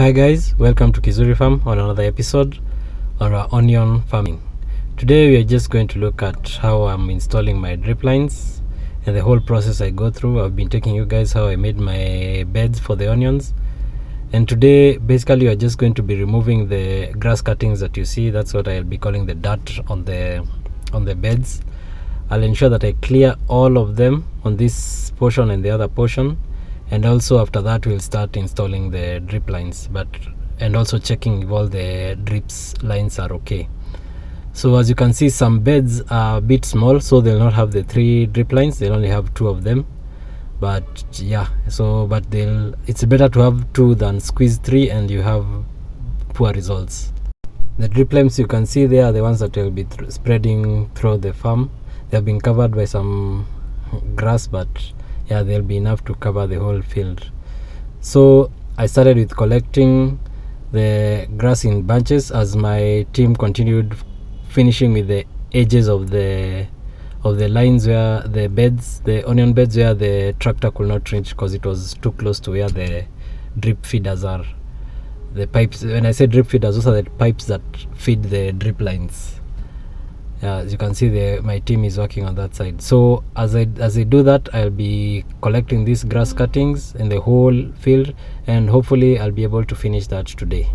Hi guys, welcome to Kizuri Farm on another episode on our onion farming. Today we are just going to look at how I'm installing my drip lines and the whole process I go through. I've been taking you guys how I made my beds for the onions, and today basically we are just going to be removing the grass cuttings that you see. That's what I'll be calling the dirt on the beds. I'll ensure that I clear all of them on this portion and the other portion, and also after that we'll start installing the drip lines, and also checking if all the drips lines are okay. So as you can see, some beds are a bit small, so they'll not have the 3 drip lines, they'll only have 2 of them. But yeah, it's better to have 2 than squeeze 3 and you have poor results. The drip lines you can see there are the ones that will be spreading through the farm. They have been covered by some grass, but yeah, there'll be enough to cover the whole field. So I started with collecting the grass in bunches as my team continued finishing with the edges of the lines where the onion beds where the tractor could not reach because it was too close to where the drip feeders are. The pipes, when I say drip feeders, those are the pipes that feed the drip lines. As you can see, my team is working on that side. So as I do that, I'll be collecting these grass cuttings in the whole field, and hopefully I'll be able to finish that today.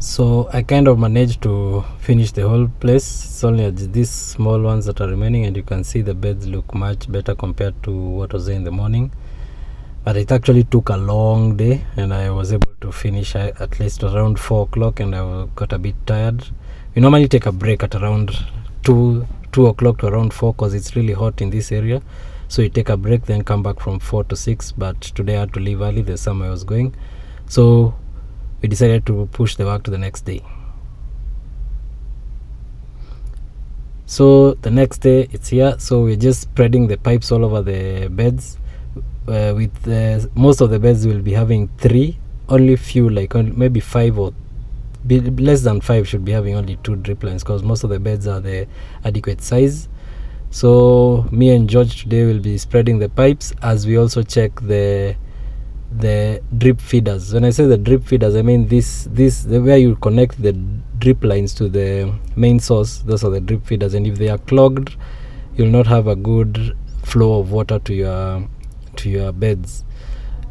So I kind of managed to finish the whole place. It's only these small ones that are remaining, and you can see the beds look much better compared to what was there in the morning. But it actually took a long day, and I was able to finish at least around 4 o'clock, and I got a bit tired. We normally take a break at around 2 o'clock to around 4 because it's really hot in this area. So you take a break, then come back from 4 to 6. But today I had to leave early. There's somewhere I was going. So we decided to push the work to the next day. So the next day it's here. So we're just spreading the pipes all over the beds. Most of the beds will be having 3. Only few, maybe 5 or less than 5 should be having only 2 drip lines because most of the beds are the adequate size. So me and George today will be spreading the pipes as we also check the drip feeders. When I say the drip feeders, I mean where you connect the drip lines to the main source. Those are the drip feeders, and if they are clogged, you'll not have a good flow of water to your beds,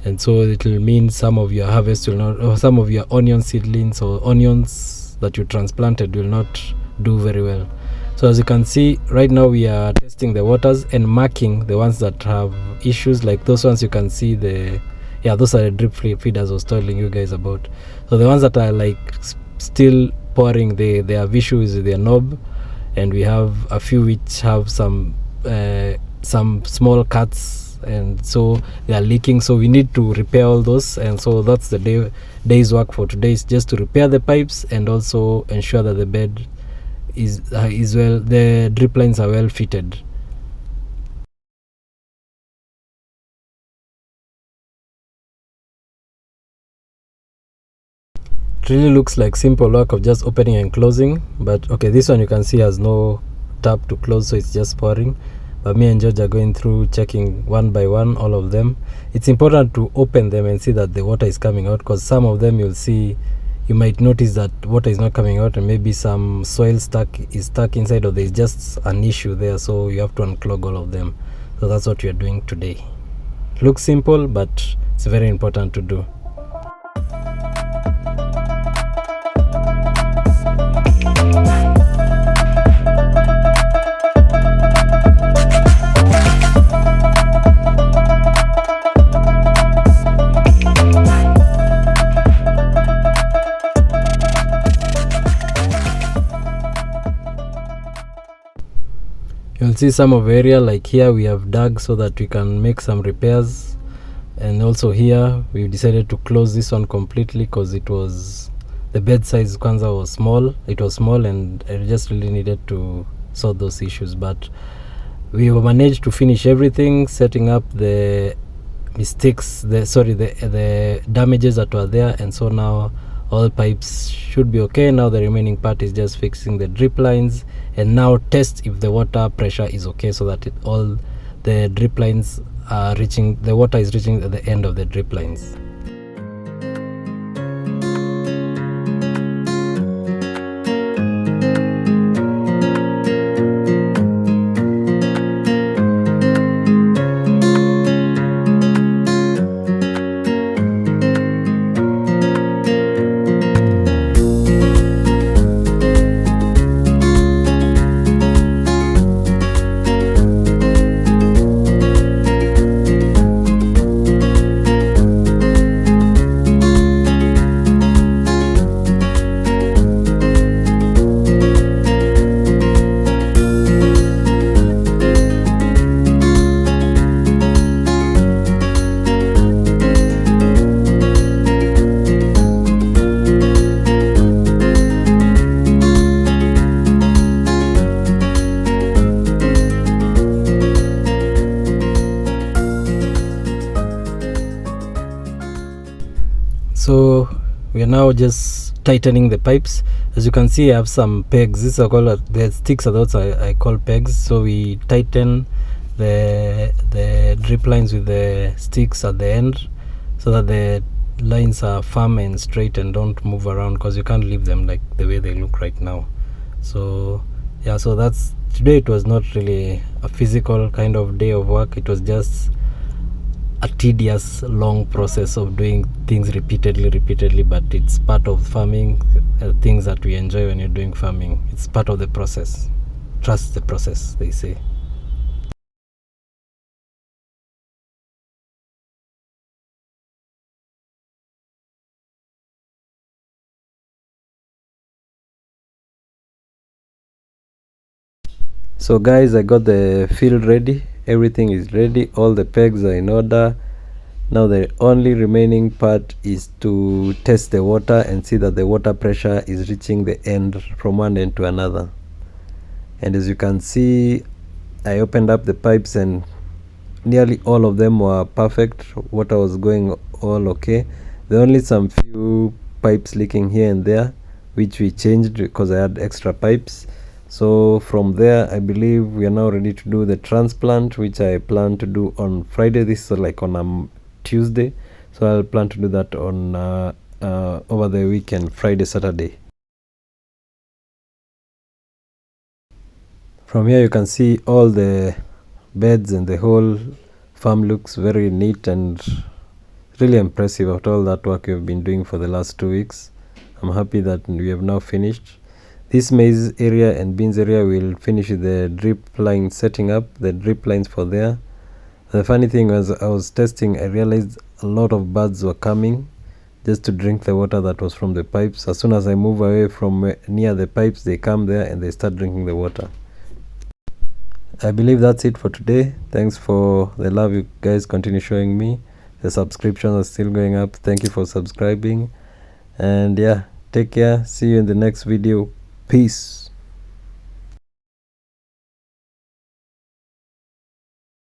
and so it will mean some of your harvest will not, or some of your onion seedlings or onions that you transplanted will not do very well. So as you can see, right now we are testing the waters and marking the ones that have issues. Like those ones you can see those are the drip feeders I was telling you guys about. So the ones that are still pouring, they have issues with their knob, and we have a few which have some small cuts, and so they are leaking. So we need to repair all those, and so that's the day's work for today, is just to repair the pipes and also ensure that the bed is well, the drip lines are well fitted. It really looks like simple work of just opening and closing, but okay, this one you can see has no tap to close, so it's just pouring. but me and George are going through checking one by one all of them. It's important to open them and see that the water is coming out, because some of them you might notice that water is not coming out and maybe some soil is stuck inside, or there's just an issue there, so you have to unclog all of them. So that's what we are doing today. Looks simple, but it's very important to do. You'll see some of area like here we have dug so that we can make some repairs, and also here we decided to close this one completely because the bed size kwanza was small. It was small and I just really needed to sort those issues, but we managed to finish everything, setting up the mistakes, the damages that were there, and so now all pipes should be okay. Now the remaining part is just fixing the drip lines and now test if the water pressure is okay, so that all the drip lines are reaching, the water is reaching at the end of the drip lines. So we are now just tightening the pipes. As you can see, I have some pegs. These are called the sticks, are those I call pegs. So we tighten the drip lines with the sticks at the end, so that the lines are firm and straight and don't move around, because you can't leave them like the way they look right now. So yeah, so that's today. It was not really a physical kind of day of work. It was just a tedious, long process of doing things repeatedly, but it's part of farming, things that we enjoy when you're doing farming. It's part of the process. Trust the process, they say. So guys, I got the field ready. Everything is ready. All the pegs are in order. Now the only remaining part is to test the water and see that the water pressure is reaching the end from one end to another. And as you can see, I opened up the pipes and nearly all of them were perfect. Water was going all okay. There are only some few pipes leaking here and there, which we changed because I had extra pipes. So from there, I believe we are now ready to do the transplant, which I plan to do on Friday. This is like on a Tuesday, so I'll plan to do that on over the weekend, Friday, Saturday. From here you can see all the beds and the whole farm looks very neat and really impressive after all that work we've been doing for the last 2 weeks. I'm happy that we have now finished. This maize area and beans area will finish the drip line, setting up the drip lines for there. The funny thing was, I was testing, I realized a lot of birds were coming just to drink the water that was from the pipes. As soon as I move away from near the pipes, they come there and they start drinking the water. I believe that's it for today. Thanks for the love you guys continue showing me. The subscriptions are still going up. Thank you for subscribing. And yeah, take care. See you in the next video. Peace.